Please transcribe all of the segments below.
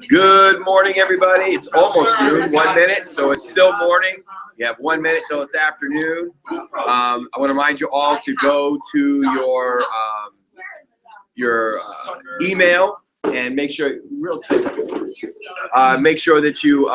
Good morning, everybody. It's almost noon, 1 minute, so it's still morning. You have 1 minute till it's afternoon. I want to remind you all to go to your email and make sure, make sure that you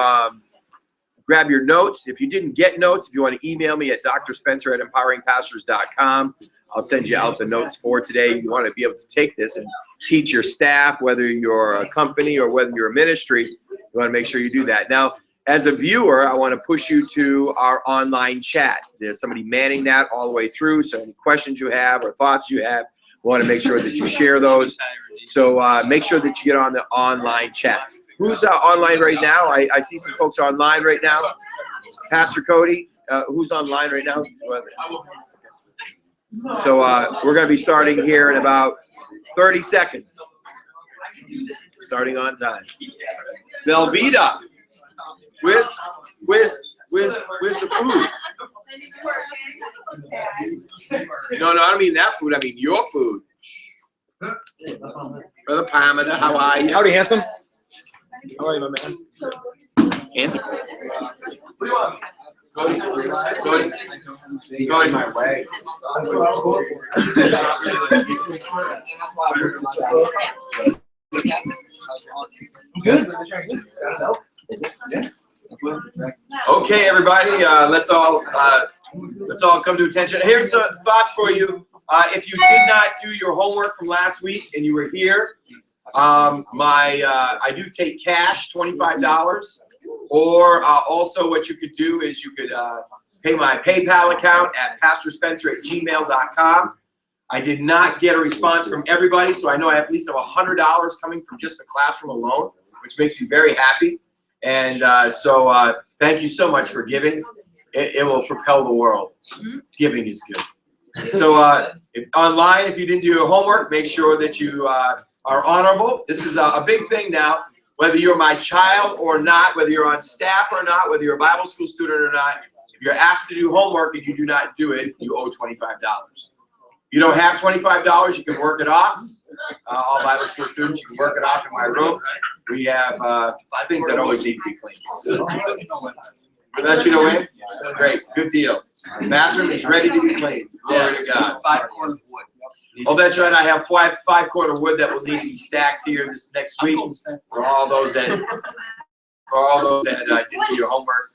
grab your notes. If you didn't get notes, if you want to email me at drspencer@empoweringpastors.com, I'll send you out the notes for today. You want to be able to take this and teach your staff, whether you're a company or whether you're a ministry. You want to make sure you do that. Now, as a viewer, I want to push you to our online chat. There's somebody manning that all the way through, so any questions you have or thoughts you have, we want to make sure that you share those. So make sure that you get on the online chat. Who's online right now? I see some folks online right now. Pastor Cody, who's online right now? So we're going to be starting here in about 30 seconds. Starting on time. Velveeta, where's the food? No, I don't mean that food. I mean your food. Brother Palmer, how are you? Howdy, handsome. How are you, my man? Handsome. What do you want? Going my way. Okay, everybody, let's all come to attention. Here's some thoughts for you. If you did not do your homework from last week and you were here, I do take cash, $25. Or also what you could do is you could pay my PayPal account at pastorspencer@gmail.com. I did not get a response from everybody, so I know I at least have $100 coming from just the classroom alone, which makes me very happy. And so thank you so much for giving. It will propel the world. Giving is good. So online, if you didn't do your homework, make sure that you are honorable. This is a big thing now. Whether you're my child or not, whether you're on staff or not, whether you're a Bible school student or not, if you're asked to do homework and you do not do it, you owe $25. You don't have $25, you can work it off. All Bible school students, you can work it off in my room. We have things that always need to be cleaned. So, let you know when? Great, good deal. The bathroom is ready to be cleaned. Glory to God. Oh, that's right. I have five cord of wood that will need to be stacked here this next week for all those that didn't do your homework.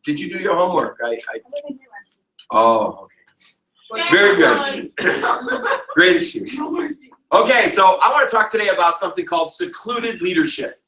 Did you do your homework? Oh, okay. Very good. Great excuse. Okay, so I want to talk today about something called secluded leadership.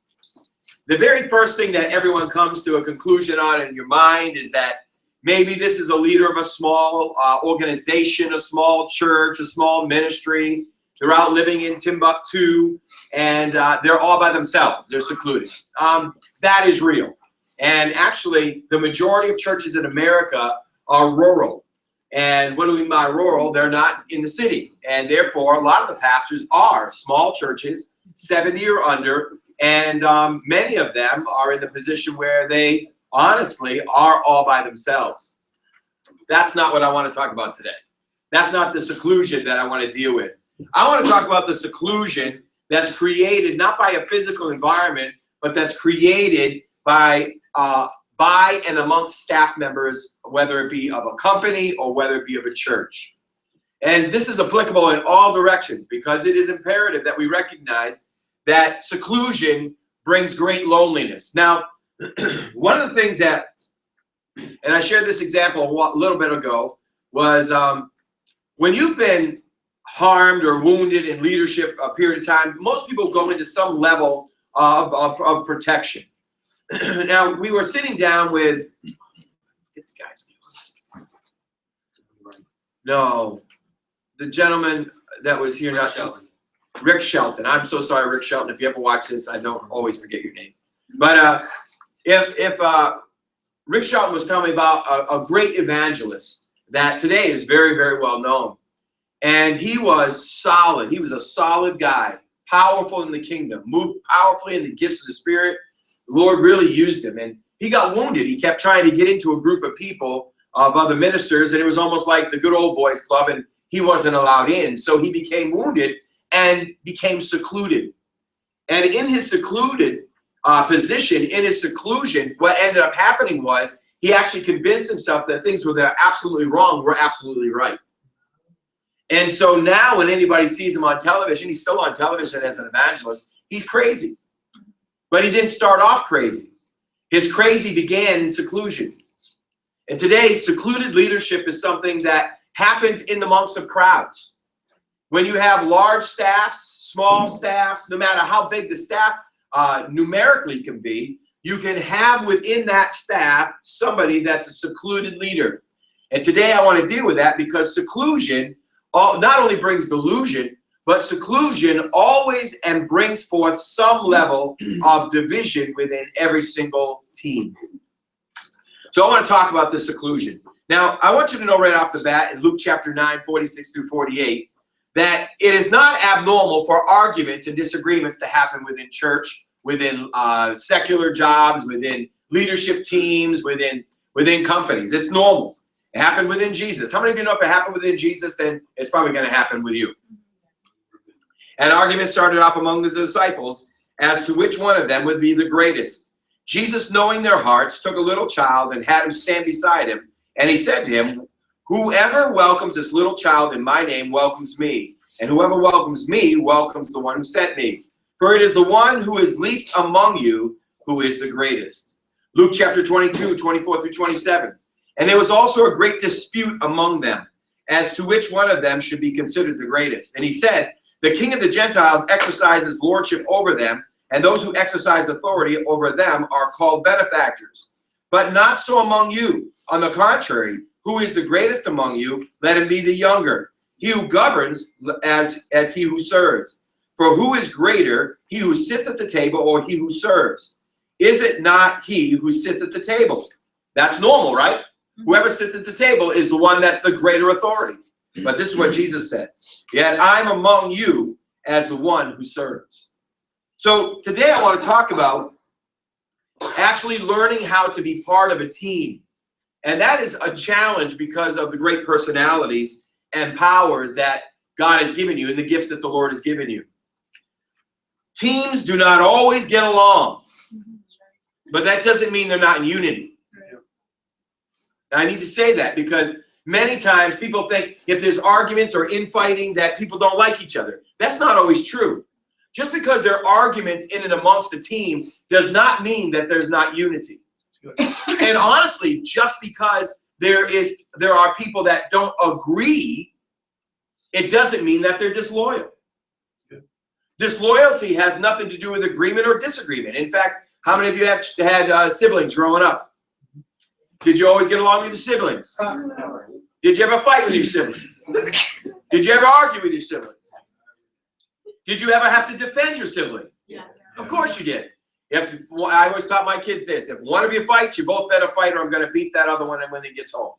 The very first thing that everyone comes to a conclusion on in your mind is that maybe this is a leader of a small organization, a small church, a small ministry. They're out living in Timbuktu, and they're all by themselves. They're secluded. That is real. And actually, the majority of churches in America are rural. And what do we mean by rural? They're not in the city. And therefore, a lot of the pastors are small churches, 70 or under, and many of them are in the position where they honestly are all by themselves. That's not what I want to talk about today. That's not the seclusion that I want to deal with. I want to talk about the seclusion that's created not by a physical environment, but that's created by and amongst staff members, whether it be of a company or whether it be of a church. And this is applicable in all directions because it is imperative that we recognize that seclusion brings great loneliness. Now, one of the things that, and I shared this example a little bit ago, was when you've been harmed or wounded in leadership a period of time, most people go into some level of protection. Now, we were sitting down with, the gentleman that was here, Rick Shelton. I'm so sorry, Rick Shelton. If you ever watch this, I don't always forget your name. But if Rick Shelton was telling me about a great evangelist that today is very, very well known. And he was solid. He was a solid guy, powerful in the kingdom, moved powerfully in the gifts of the Spirit. The Lord really used him. And he got wounded. He kept trying to get into a group of people, of other ministers, and it was almost like the good old boys club, and he wasn't allowed in. So he became wounded and became secluded. And in his secluded position, in his seclusion, what ended up happening was he actually convinced himself that things that are absolutely wrong were absolutely right. And so now when anybody sees him on television, he's still on television as an evangelist, he's crazy. But he didn't start off crazy. His crazy began in seclusion. And today, secluded leadership is something that happens in the amongst of crowds. When you have large staffs, small staffs, no matter how big the staff numerically can be, you can have within that staff somebody that's a secluded leader. And today I want to deal with that because seclusion not only brings delusion, but seclusion always and brings forth some level of division within every single team. So I want to talk about this seclusion. Now, I want you to know right off the bat in Luke chapter 9, 46 through 48, that it is not abnormal for arguments and disagreements to happen within church, within secular jobs, within leadership teams, within companies. It's normal. It happened within Jesus. How many of you know if it happened within Jesus, then it's probably going to happen with you? An argument started off among the disciples as to which one of them would be the greatest. Jesus, knowing their hearts, took a little child and had him stand beside him. And he said to him, whoever welcomes this little child in my name welcomes me. And whoever welcomes me welcomes the one who sent me. For it is the one who is least among you who is the greatest. Luke chapter 22, 24 through 27. And there was also a great dispute among them as to which one of them should be considered the greatest. And he said, the king of the Gentiles exercises lordship over them, and those who exercise authority over them are called benefactors. But not so among you. On the contrary, who is the greatest among you, let him be the younger. He who governs as he who serves. For who is greater, he who sits at the table or he who serves? Is it not he who sits at the table? That's normal, right? Whoever sits at the table is the one that's the greater authority. But this is what Jesus said. Yet I'm among you as the one who serves. So today I want to talk about actually learning how to be part of a team. And that is a challenge because of the great personalities and powers that God has given you and the gifts that the Lord has given you. Teams do not always get along, but that doesn't mean they're not in unity. Now, I need to say that because many times people think if there's arguments or infighting that people don't like each other. That's not always true. Just because there are arguments in and amongst a team does not mean that there's not unity. And honestly, just because there are people that don't agree, it doesn't mean that they're disloyal. Disloyalty has nothing to do with agreement or disagreement. In fact, how many of you have had siblings growing up? Did you always get along with your siblings? Did you ever fight with your siblings? Did you ever argue with your siblings? Did you ever have to defend your sibling? Yes. Of course you did. I always taught my kids this. If one of you fights, you both better fight or I'm going to beat that other one when he gets home.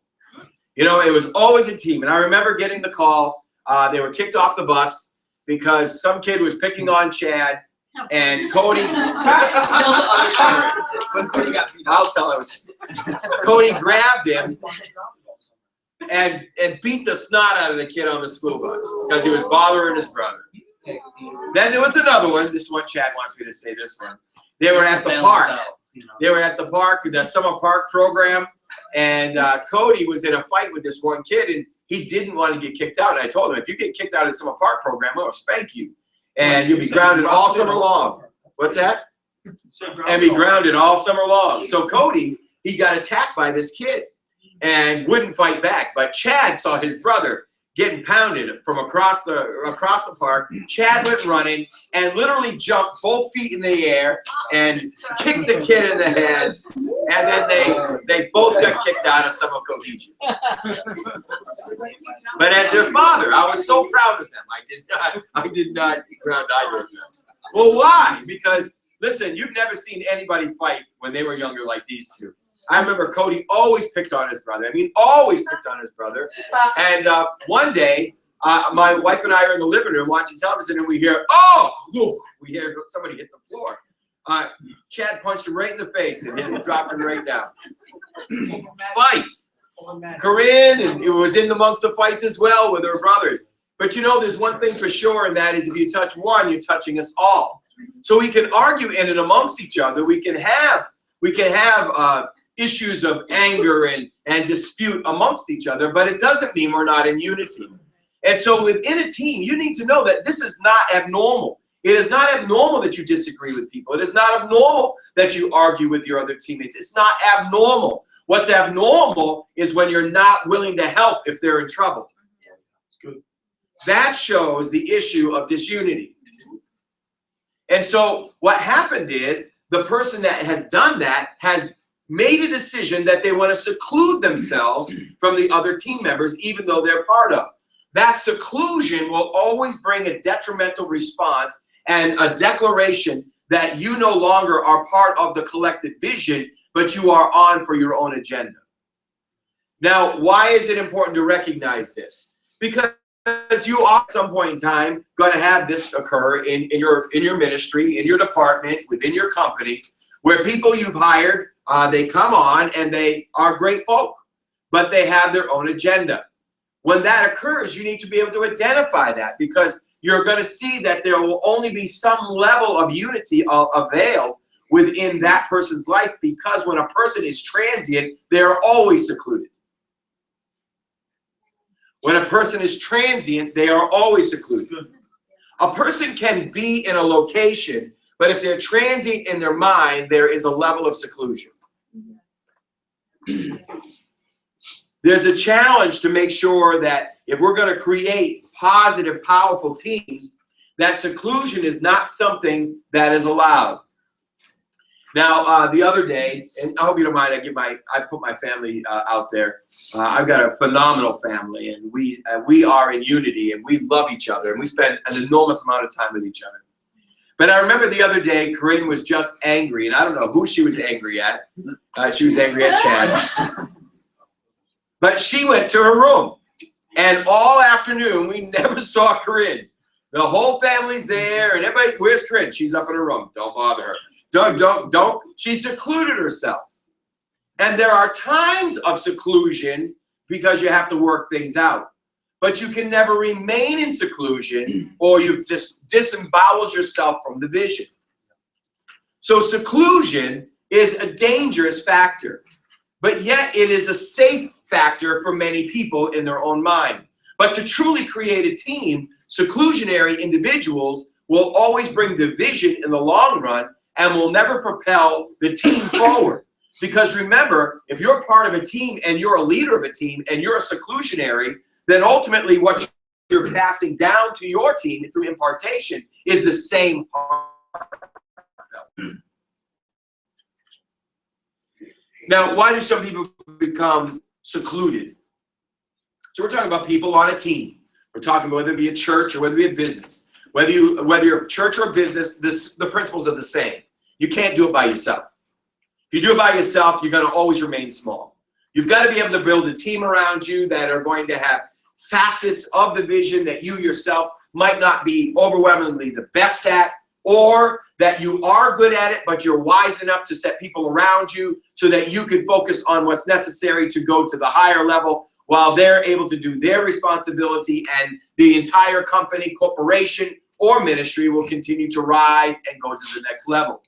You know, it was always a team. And I remember getting the call. They were kicked off the bus because some kid was picking on Chad. And Cody, tell the other story. When Cody got beat, I'll tell him. Cody grabbed him and beat the snot out of the kid on the school bus because he was bothering his brother. Then there was another one. This is what Chad wants me to say. This one. They were at the park. They were at the park, the summer park program, and Cody was in a fight with this one kid, and he didn't want to get kicked out. And I told him, if you get kicked out of the summer park program, I'm going to spank you. And you'll be grounded all summer long. What's that? And be grounded all summer long. So Cody, he got attacked by this kid and wouldn't fight back. But Chad saw his brother getting pounded from across the park. Chad went running and literally jumped both feet in the air and kicked the kid in the head. And then they both got kicked out of summer cohesion. But as their father, I was so proud of them. I did not ground either of them. Well, why? Because listen, you've never seen anybody fight when they were younger like these two. I remember Cody always picked on his brother. I mean, always picked on his brother. And one day, my wife and I are in the living room watching television, and we hear, oh! We hear somebody hit the floor. Chad punched him right in the face and dropped him right down. Fights. Corinne and it was in amongst the fights as well with her brothers. But you know, there's one thing for sure, and that is if you touch one, you're touching us all. So we can argue in and amongst each other. We can have issues of anger and dispute amongst each other, but it doesn't mean we're not in unity. And so within a team, you need to know that this is not abnormal. It is not abnormal that you disagree with people. It is not abnormal that you argue with your other teammates. It's not abnormal. What's abnormal is when you're not willing to help if they're in trouble. That shows the issue of disunity. And so what happened is the person that has done that has made a decision that they want to seclude themselves from the other team members, even though they're part of. That seclusion will always bring a detrimental response and a declaration that you no longer are part of the collective vision, but you are on for your own agenda. Now, why is it important to recognize this? Because you are at some point in time going to have this occur in your ministry, in your department, within your company, where people you've hired, they come on and they are great folk, but they have their own agenda. When that occurs, you need to be able to identify that, because you're going to see that there will only be some level of unity availed within that person's life, because when a person is transient, they're always secluded. When a person is transient, they are always secluded. A person can be in a location, but if they're transient in their mind, there is a level of seclusion. There's a challenge to make sure that if we're going to create positive, powerful teams, that seclusion is not something that is allowed. Now, the other day, and I hope you don't mind, I put my family out there. I've got a phenomenal family, and we are in unity, and we love each other, and we spend an enormous amount of time with each other. But I remember the other day, Corinne was just angry, and I don't know who she was angry at. She was angry at Chad. But she went to her room, and all afternoon, we never saw Corinne. The whole family's there, and everybody, where's Corinne? She's up in her room. Don't bother her. Don't. She secluded herself. And there are times of seclusion because you have to work things out. But you can never remain in seclusion, or you've just disemboweled yourself from the vision. So seclusion is a dangerous factor, but yet it is a safe factor for many people in their own mind. But to truly create a team, seclusionary individuals will always bring division in the long run and will never propel the team forward. Because remember, if you're part of a team and you're a leader of a team and you're a seclusionary, then ultimately what you're passing down to your team through impartation is the same heart. Now, why do some people become secluded? So we're talking about people on a team. We're talking about whether it be a church or whether it be a business. Whether you're a church or a business, the principles are the same. You can't do it by yourself. If you do it by yourself, you're going to always remain small. You've got to be able to build a team around you that are going to have facets of the vision that you yourself might not be overwhelmingly the best at, or that you are good at it, but you're wise enough to set people around you so that you can focus on what's necessary to go to the higher level while they're able to do their responsibility, and the entire company, corporation, or ministry will continue to rise and go to the next level.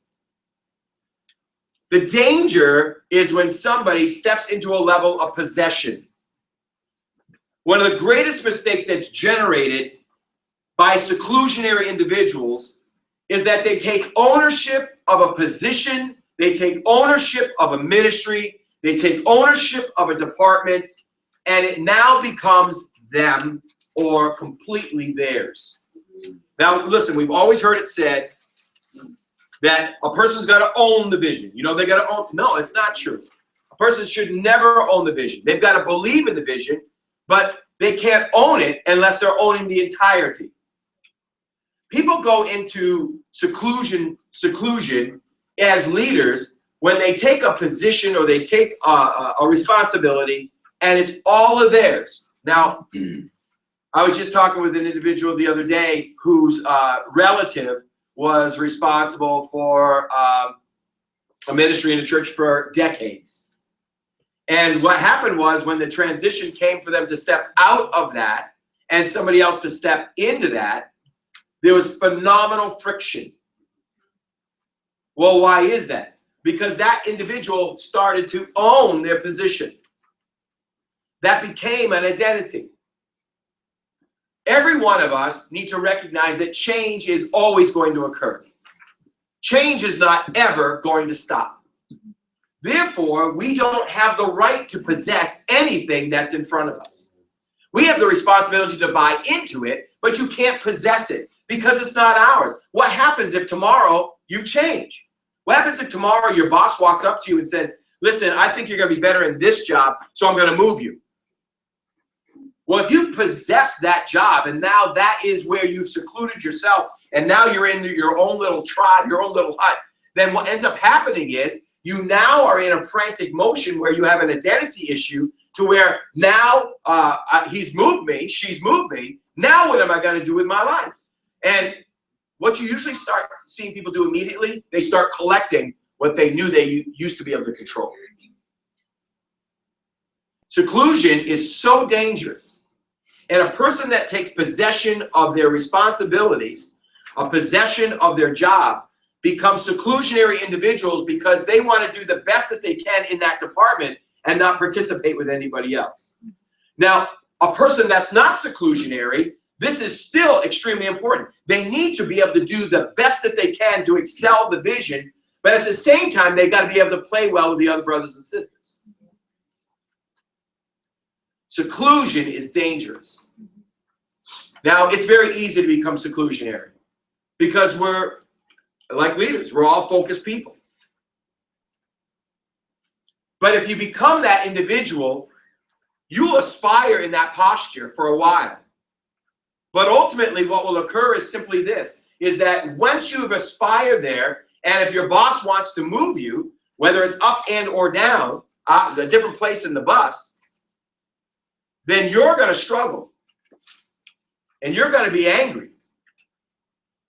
The danger is when somebody steps into a level of possession. One of the greatest mistakes that's generated by seclusionary individuals is that they take ownership of a position, they take ownership of a ministry, they take ownership of a department, and it now becomes them or completely theirs. Now, listen, we've always heard it said that a person's got to own the vision. You know, they got to own. No, it's not true. A person should never own the vision. They've got to believe in the vision, but they can't own it unless they're owning the entirety. People go into seclusion as leaders when they take a position or they take a responsibility, and it's all of theirs. Now, I was just talking with an individual the other day whose relative was responsible for a ministry in a church for decades. And what happened was, when the transition came for them to step out of that and somebody else to step into that, there was phenomenal friction. Well, why is that? Because that individual started to own their position. That became an identity. Every one of us need to recognize that change is always going to occur. Change is not ever going to stop. Therefore, we don't have the right to possess anything that's in front of us. We have the responsibility to buy into it, but you can't possess it because it's not ours. What happens if tomorrow you change? What happens if tomorrow your boss walks up to you and says, listen, I think you're going to be better in this job, so I'm going to move you? Well, if you possess that job and now that is where you've secluded yourself and now you're in your own little tribe, your own little hut, then what ends up happening is you now are in a frantic motion where you have an identity issue to where now he's moved me, she's moved me. Now what am I going to do with my life? And what you usually start seeing people do immediately, they start collecting what they knew they used to be able to control. Seclusion is so dangerous. And a person that takes possession of their responsibilities, a possession of their job, becomes seclusionary individuals because they want to do the best that they can in that department and not participate with anybody else. Now, a person that's not seclusionary, this is still extremely important. They need to be able to do the best that they can to excel the vision, but at the same time, they've got to be able to play well with the other brothers and sisters. Seclusion is dangerous. Now, it's very easy to become seclusionary because we're like leaders. We're all focused people. But if you become that individual, you'll aspire in that posture for a while. But ultimately, what will occur is simply this, is that once you've aspired there, and if your boss wants to move you, whether it's up and or down, a different place in the bus, then you're going to struggle. And you're going to be angry.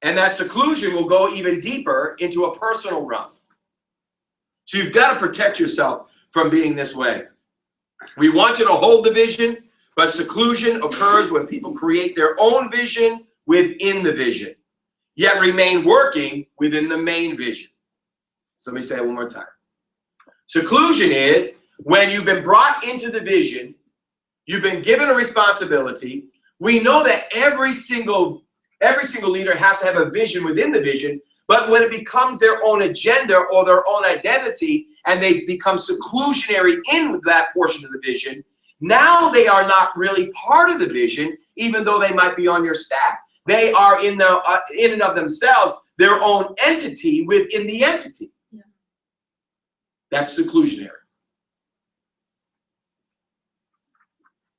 And that seclusion will go even deeper into a personal realm. So you've got to protect yourself from being this way. We want you to hold the vision, but seclusion occurs when people create their own vision within the vision, yet remain working within the main vision. So let me say it one more time. Seclusion is when you've been brought into the vision, you've been given a responsibility. We know that every single leader has to have a vision within the vision, but when it becomes their own agenda or their own identity and they become seclusionary in that portion of the vision, now they are not really part of the vision, even though they might be on your staff. They are in and of themselves their own entity within the entity. Yeah. That's seclusionary.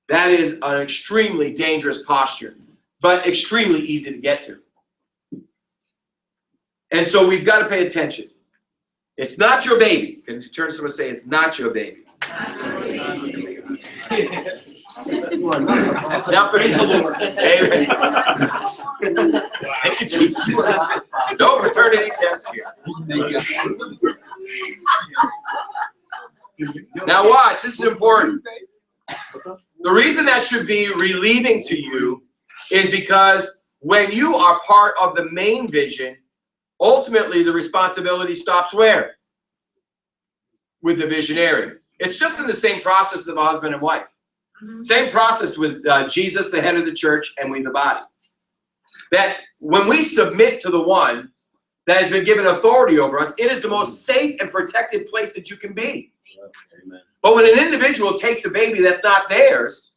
That is an extremely dangerous posture, but extremely easy to get to. And so we've got to pay attention. It's not your baby. Can you turn to someone and say, it's not your baby? Now praise the Lord. Amen. Thank you, Jesus. No paternity tests here. Now watch, this is important. The reason that should be relieving to you is because when you are part of the main vision, ultimately the responsibility stops where? With the visionary. It's just in the same process of a husband and wife. Same process with Jesus, the head of the church, and we, the body. That when we submit to the one that has been given authority over us, it is the most safe and protected place that you can be. Amen. But when an individual takes a baby that's not theirs,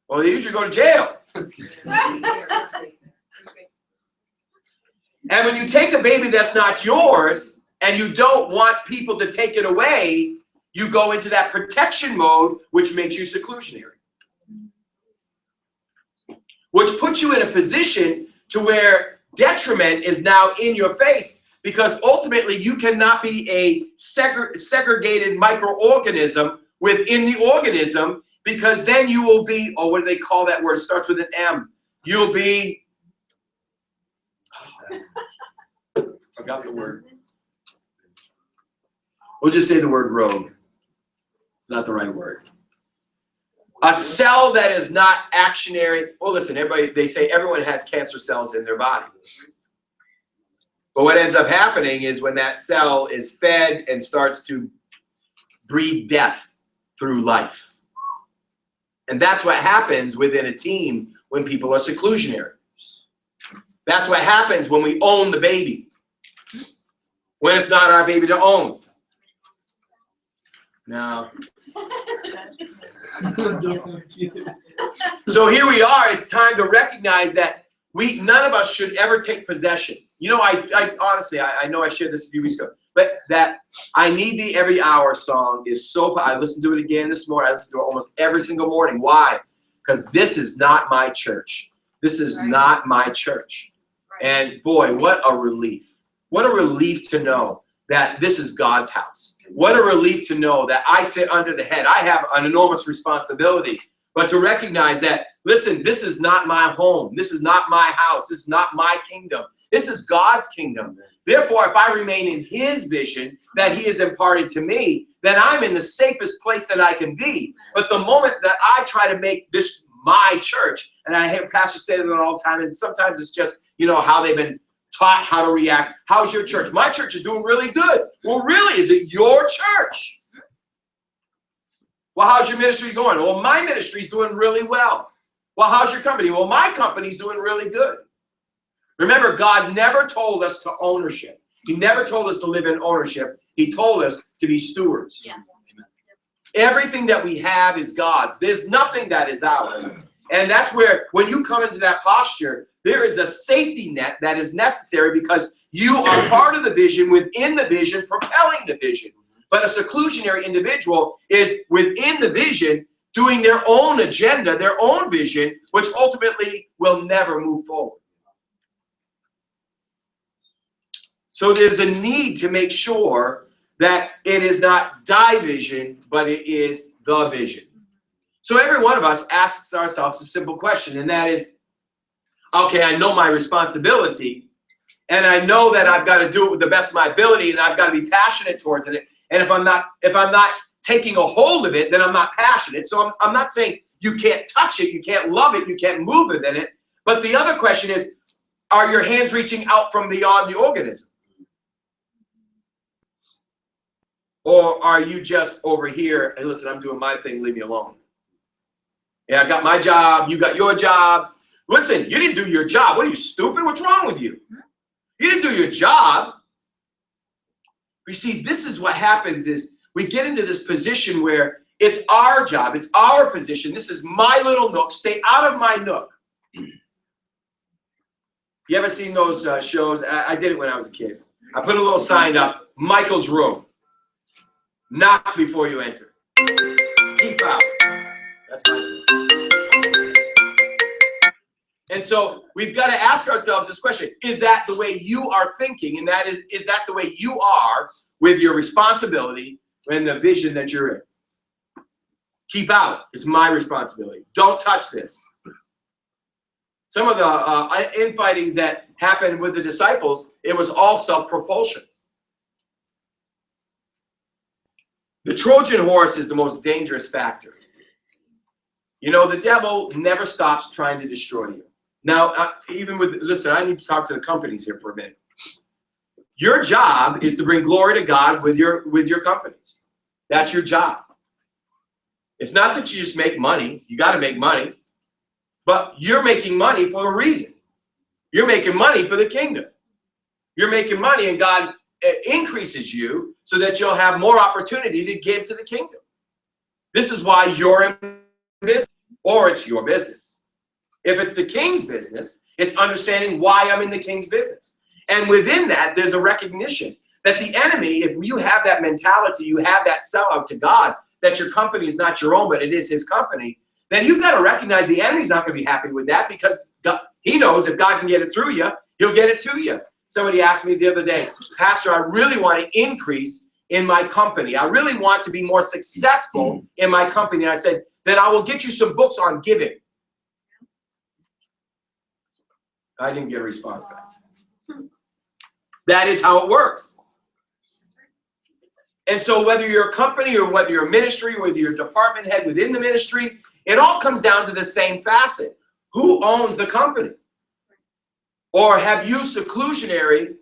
well, they usually go to jail. And when you take a baby that's not yours and you don't want people to take it away, you go into that protection mode, which makes you seclusionary. Which puts you in a position to where detriment is now in your face, because ultimately you cannot be a segregated microorganism within the organism, because then you will be, oh, what do they call that word? It starts with an M. You'll be, forgot the word. We'll just say the word rogue. It's not the right word. A cell that is not actionary. Well, listen, everybody, they say everyone has cancer cells in their body. But what ends up happening is when that cell is fed and starts to breed death through life. And that's what happens within a team when people are seclusionary. That's what happens when we own the baby, when it's not our baby to own. Now, so here we are. It's time to recognize that none of us should ever take possession. You know, I honestly, I know I shared this a few weeks ago, but that I Need Thee Every Hour song is so, I listened to it again this morning. I listen to it almost every single morning. Why? Because this is not my church. This is not my church. And boy, what a relief. What a relief to know that this is God's house. What a relief to know that I sit under the head. I have an enormous responsibility. But to recognize that, listen, this is not my home. This is not my house. This is not my kingdom. This is God's kingdom. Therefore, if I remain in his vision that he has imparted to me, then I'm in the safest place that I can be. But the moment that I try to make this my church, and I hear pastors say that all the time, and sometimes it's just, you know, how they've been taught how to react. How's your church? My church is doing really good. Well, really, is it your church? Well, how's your ministry going? Well, my ministry is doing really well. Well, how's your company? Well, my company's doing really good. Remember, God never told us to ownership. He never told us to live in ownership. He told us to be stewards. Yeah. Everything that we have is God's. There's nothing that is ours. And that's where, when you come into that posture, there is a safety net that is necessary because you are part of the vision, within the vision, propelling the vision. But a seclusionary individual is within the vision, doing their own agenda, their own vision, which ultimately will never move forward. So there's a need to make sure that it is not division, but it is the vision. So every one of us asks ourselves a simple question, and that is, okay, I know my responsibility, and I know that I've got to do it with the best of my ability, and I've got to be passionate towards it. And if I'm not taking a hold of it, then I'm not passionate. So I'm not saying you can't touch it, you can't love it, you can't move within it. But the other question is, are your hands reaching out from beyond the organism? Or are you just over here, and listen, I'm doing my thing, leave me alone. Yeah, I got my job, you got your job. Listen, you didn't do your job. What are you, stupid? What's wrong with you? You didn't do your job. You see, this is what happens is we get into this position where it's our job, it's our position. This is my little nook. Stay out of my nook. You ever seen those shows? I did it when I was a kid. I put a little sign up, Michael's room. Knock before you enter. Keep out. That's my thing. And so we've got to ask ourselves this question. Is that the way you are thinking? And that is that the way you are with your responsibility and the vision that you're in? Keep out. It's my responsibility. Don't touch this. Some of the infightings that happened with the disciples, it was all self-propulsion. The Trojan horse is the most dangerous factor. You know, the devil never stops trying to destroy you. Now, listen, I need to talk to the companies here for a minute. Your job is to bring glory to God with your companies. That's your job. It's not that you just make money. You got to make money. But you're making money for a reason. You're making money for the kingdom. You're making money, and God increases you so that you'll have more opportunity to give to the kingdom. This is why you're in business, or it's your business. If it's the king's business, it's understanding why I'm in the king's business. And within that, there's a recognition that the enemy, if you have that mentality, you have that sellout to God, that your company is not your own, but it is his company, then you've got to recognize the enemy's not going to be happy with that, because God, he knows if God can get it through you, he'll get it to you. Somebody asked me the other day, Pastor, I really want to increase in my company. I really want to be more successful in my company. And I said, then I will get you some books on giving. I didn't get a response back. That is how it works. And so whether you're a company or whether you're a ministry, whether you're a department head within the ministry, it all comes down to the same facet. Who owns the company? Or have you seclusionary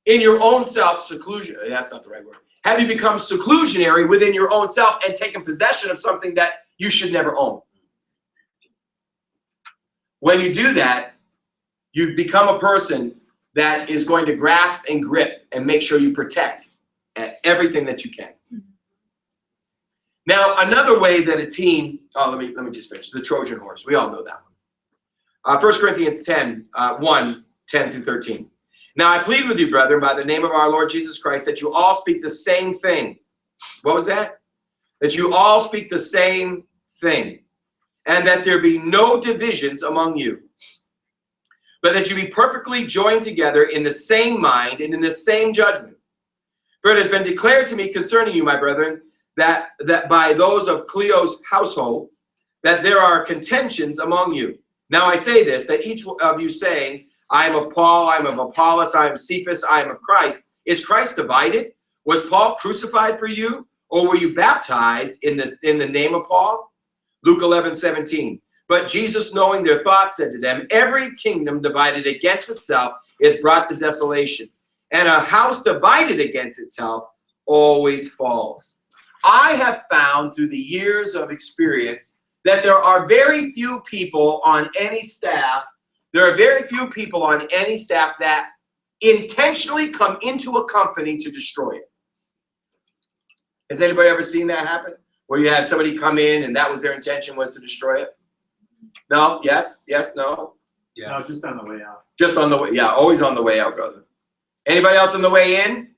in your own self, seclusion, that's not the right word. Have you become seclusionary within your own self and taken possession of something that you should never own? When you do that, you become a person that is going to grasp and grip and make sure you protect everything that you can. Now, another way that a team, let me just finish, the Trojan horse. We all know that one. 1 Corinthians 10, 1, 10 through 13. Now I plead with you, brethren, by the name of our Lord Jesus Christ, that you all speak the same thing. What was that? That you all speak the same thing, and that there be no divisions among you, but that you be perfectly joined together in the same mind and in the same judgment. For it has been declared to me concerning you, my brethren, that by those of Cleo's household, that there are contentions among you. Now I say this, that each of you saying, I am of Paul, I am of Apollos, I am Cephas, I am of Christ. Is Christ divided? Was Paul crucified for you? Or were you baptized in the name of Paul? Luke 11:17. But Jesus, knowing their thoughts, said to them, every kingdom divided against itself is brought to desolation, and a house divided against itself always falls. I have found through the years of experience that there are very few people on any staff that intentionally come into a company to destroy it. Has anybody ever seen that happen? Where you had somebody come in and that was their intention, was to destroy it? No? Yes? Yes? No? Yeah. No, just on the way out. Just on the way, yeah, always on the way out, brother. Anybody else on the way in?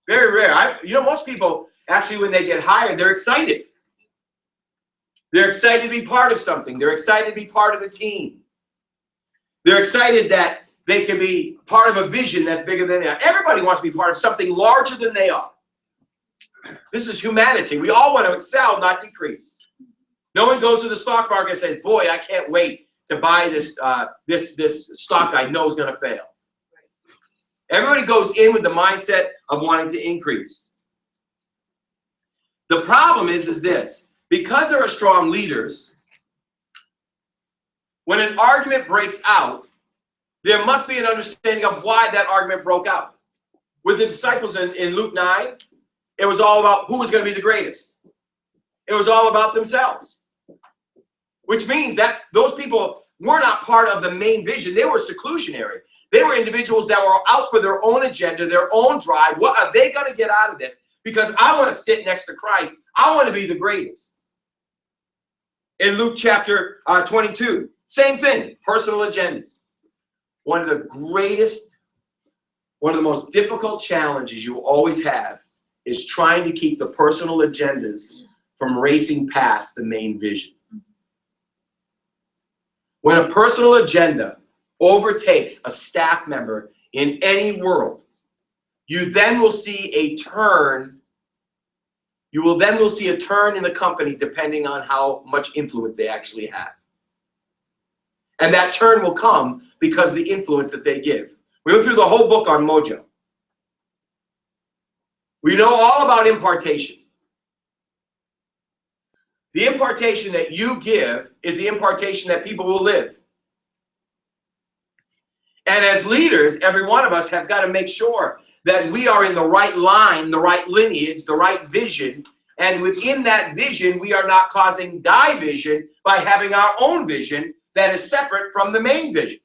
Very rare. Most people, actually, when they get hired, they're excited. They're excited to be part of something. They're excited to be part of the team. They're excited that they can be part of a vision that's bigger than they are. Everybody wants to be part of something larger than they are. This is humanity. We all want to excel, not decrease. No one goes to the stock market and says, boy, I can't wait to buy this, this stock I know is going to fail. Everybody goes in with the mindset of wanting to increase. The problem is this. Because there are strong leaders, when an argument breaks out, there must be an understanding of why that argument broke out. With the disciples in Luke 9, it was all about who was going to be the greatest. It was all about themselves. Which means that those people were not part of the main vision. They were seclusionary. They were individuals that were out for their own agenda, their own drive. What are they going to get out of this? Because I want to sit next to Christ. I want to be the greatest. In Luke chapter 22, same thing, personal agendas. One of the most difficult challenges you will always have is trying to keep the personal agendas from racing past the main vision. When a personal agenda overtakes a staff member in any world, you then will see a turn. You will then see a turn in the company depending on how much influence they actually have. And that turn will come because of the influence that they give. We went through the whole book on Mojo. We know all about impartation. The impartation that you give is the impartation that people will live. And as leaders, every one of us have got to make sure that we are in the right line, the right lineage, the right vision. And within that vision, we are not causing division by having our own vision that is separate from the main vision.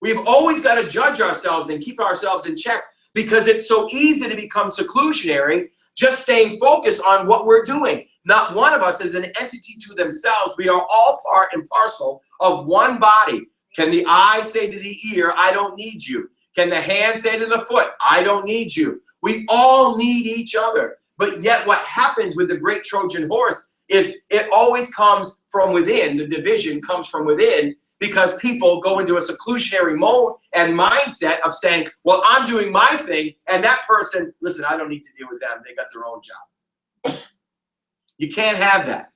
We've always got to judge ourselves and keep ourselves in check because it's so easy to become seclusionary, just staying focused on what we're doing. Not one of us is an entity to themselves. We are all part and parcel of one body. Can the eye say to the ear, I don't need you? Can the hand say to the foot, I don't need you? We all need each other. But yet what happens with the great Trojan horse is it always comes from within. The division comes from within because people go into a seclusionary mode and mindset of saying, well, I'm doing my thing. And that person, listen, I don't need to deal with them. They got their own job. You can't have that.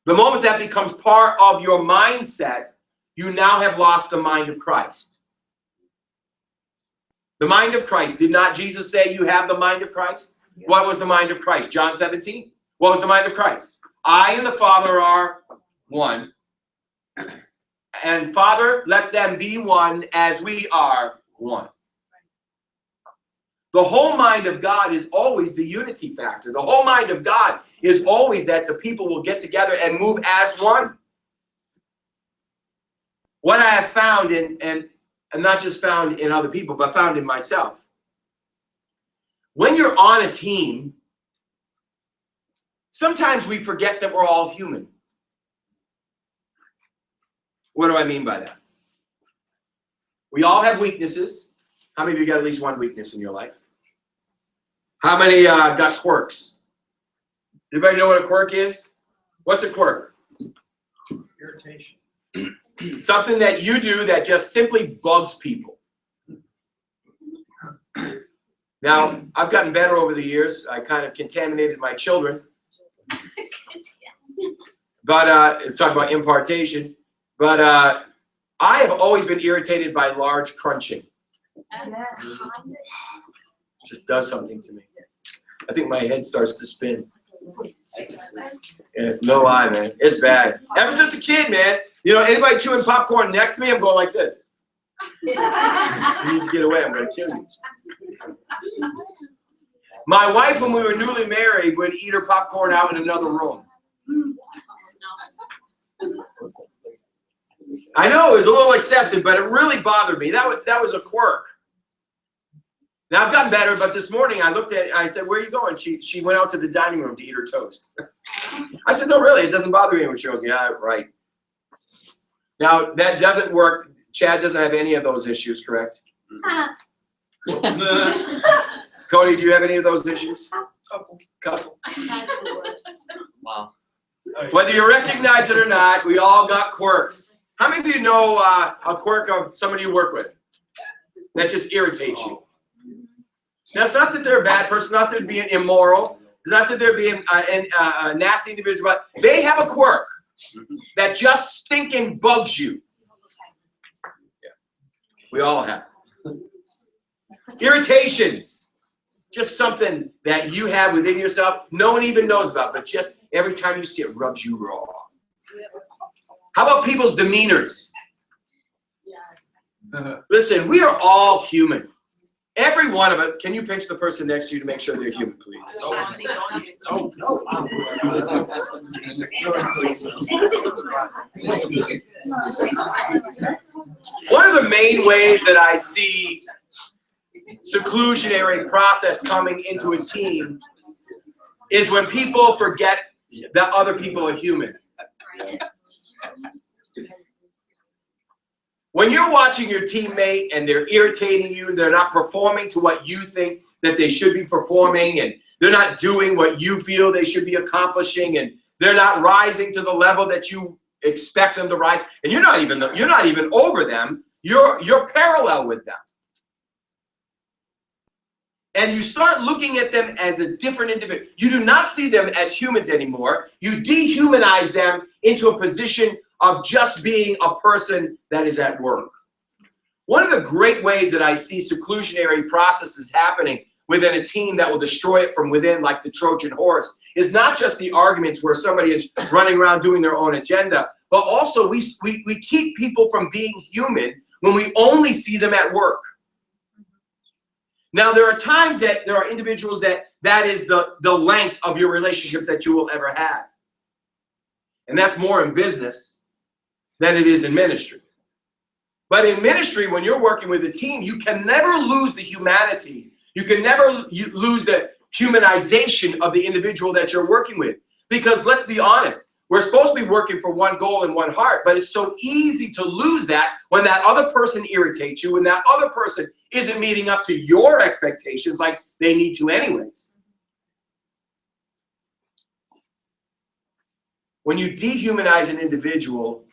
The moment that becomes part of your mindset, you now have lost the mind of Christ. The mind of Christ. Did not Jesus say you have the mind of Christ? Yeah. What was the mind of Christ? John 17. What was the mind of Christ? I and the Father are one. And Father, let them be one as we are one. The whole mind of God is always the unity factor. The whole mind of God is always that the people will get together and move as one. What I have found and not just found in other people, but found in myself. When you're on a team, sometimes we forget that we're all human. What do I mean by that? We all have weaknesses. How many of you got at least one weakness in your life? How many got quirks? Anybody know what a quirk is? What's a quirk? Irritation. Something that you do that just simply bugs people. Now, I've gotten better over the years. I kind of contaminated my children. But talk about impartation. But I have always been irritated by large crunching. Just does something to me. I think my head starts to spin. Yeah, no lie, man. It's bad. Ever since a kid, man. You know, anybody chewing popcorn next to me, I'm going like this. You need to get away. I'm going to kill you. My wife, when we were newly married, would eat her popcorn out in another room. I know it was a little excessive, but it really bothered me. That was a quirk. Now, I've gotten better, but this morning I looked at it and I said, where are you going? She went out to the dining room to eat her toast. I said, no, really, it doesn't bother me when she goes, yeah, right. Now, that doesn't work. Chad doesn't have any of those issues, correct? Cody, do you have any of those issues? Couple. Wow. Whether you recognize it or not, we all got quirks. How many of you know a quirk of somebody you work with that just irritates you? Now, it's not that they're a bad person, not that they're being immoral, it's not that they're being a nasty individual, but they have a quirk that just stinking bugs you. Yeah. We all have. Irritations. Just something that you have within yourself, no one even knows about, but just every time you see it, rubs you raw. How about people's demeanors? Listen, we are all human. Every one of us. Can you pinch the person next to you to make sure they're human, please? Oh, no. One of the main ways that I see seclusionary process coming into a team is when people forget that other people are human. When you're watching your teammate and they're irritating you, they're not performing to what you think that they should be performing, and they're not doing what you feel they should be accomplishing, and they're not rising to the level that you expect them to rise, and you're not even over them, you're parallel with them. And you start looking at them as a different individual. You do not see them as humans anymore. You dehumanize them into a position of just being a person that is at work. One of the great ways that I see seclusionary processes happening within a team that will destroy it from within, like the Trojan horse, is not just the arguments where somebody is running around doing their own agenda, but also we keep people from being human when we only see them at work. Now, there are times that there are individuals that is the length of your relationship that you will ever have. And that's more in business than it is in ministry. But in ministry, when you're working with a team, you can never lose the humanity. You can never lose the humanization of the individual that you're working with. Because let's be honest, we're supposed to be working for one goal and one heart, but it's so easy to lose that when that other person irritates you, when that other person isn't meeting up to your expectations like they need to anyways. When you dehumanize an individual,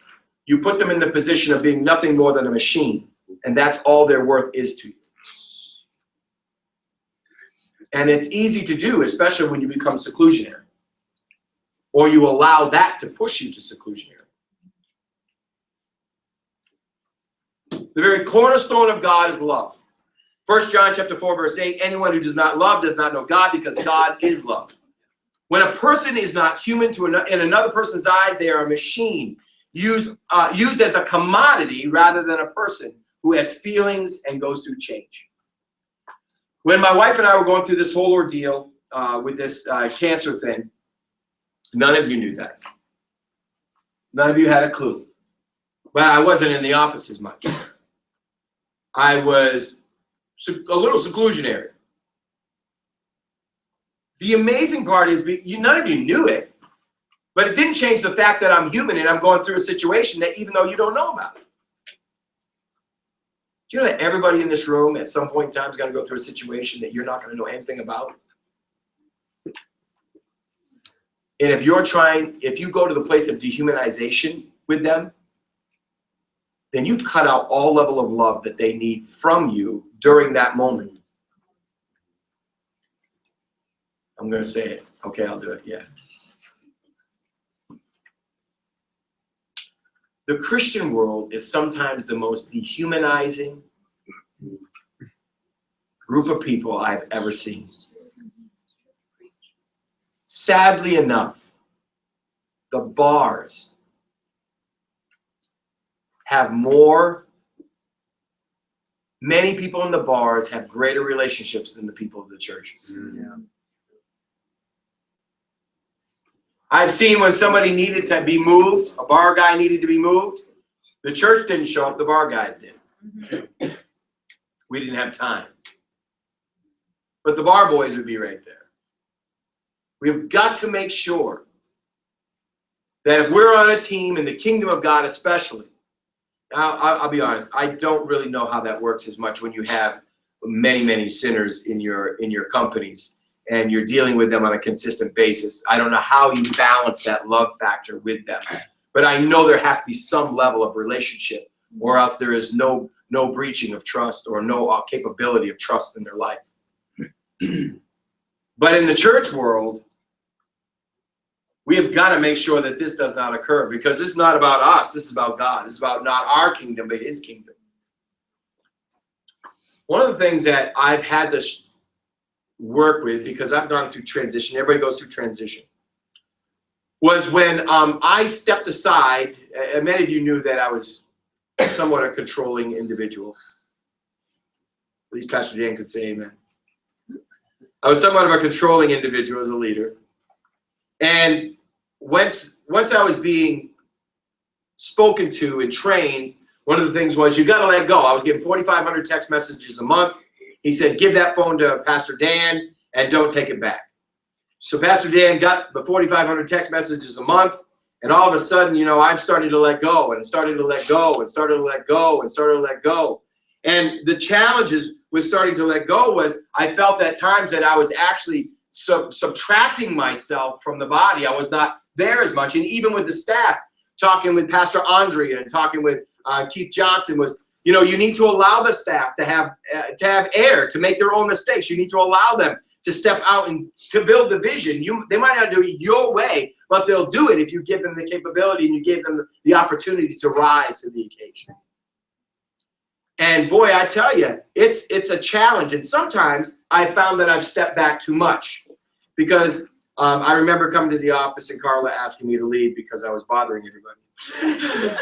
you put them in the position of being nothing more than a machine, and that's all their worth is to you. And it's easy to do, especially when you become seclusionary, or you allow that to push you to seclusionary. The very cornerstone of God is love. 1 John chapter 4, verse 8, anyone who does not love does not know God, because God is love. When a person is not human in another person's eyes, they are a machine. used as a commodity rather than a person who has feelings and goes through change. When my wife and I were going through this whole ordeal with this cancer thing, none of you knew that. None of you had a clue. But I wasn't in the office as much. I was a little seclusionary. The amazing part is none of you knew it, but it didn't change the fact that I'm human and I'm going through a situation that even though you don't know about it. Do you know that everybody in this room at some point in time is going to go through a situation that you're not going to know anything about? And if you go to the place of dehumanization with them, then you've cut out all level of love that they need from you during that moment. I'm going to say it. Okay, I'll do it. Yeah. The Christian world is sometimes the most dehumanizing group of people I've ever seen. Sadly enough, the bars have many people in the bars have greater relationships than the people of the churches. Yeah. I've seen when somebody needed to be moved, a bar guy needed to be moved, the church didn't show up, the bar guys did. Mm-hmm. We didn't have time. But the bar boys would be right there. We've got to make sure that if we're on a team in the kingdom of God especially, I'll be honest, I don't really know how that works as much when you have many, many sinners in your companies and you're dealing with them on a consistent basis. I don't know how you balance that love factor with them. But I know there has to be some level of relationship, or else there is no breaching of trust or no capability of trust in their life. But in the church world, we have got to make sure that this does not occur, because this is not about us. This is about God. This is about not our kingdom, but his kingdom. One of the things that I've had to work with, because I've gone through transition, everybody goes through transition, was when I stepped aside. And many of you knew that I was somewhat a controlling individual. At least Pastor Dan could say amen. I was somewhat of a controlling individual as a leader. And once I was being spoken to and trained, one of the things was, you got to let go. I was getting 4,500 text messages a month. He said, give that phone to Pastor Dan and don't take it back. So Pastor Dan got the 4,500 text messages a month, and all of a sudden, I'm starting to let go and starting to let go and starting to let go and starting to let go. And the challenges with starting to let go was I felt at times that I was actually subtracting myself from the body. I was not there as much. And even with the staff, talking with Pastor Andrea and talking with Keith Johnson was, you need to allow the staff to have air, to make their own mistakes. You need to allow them to step out and to build the vision. They might not do it your way, but they'll do it if you give them the capability and you give them the opportunity to rise to the occasion. And boy, I tell you, it's a challenge. And sometimes I found that I've stepped back too much, because I remember coming to the office and Carla asking me to leave because I was bothering everybody.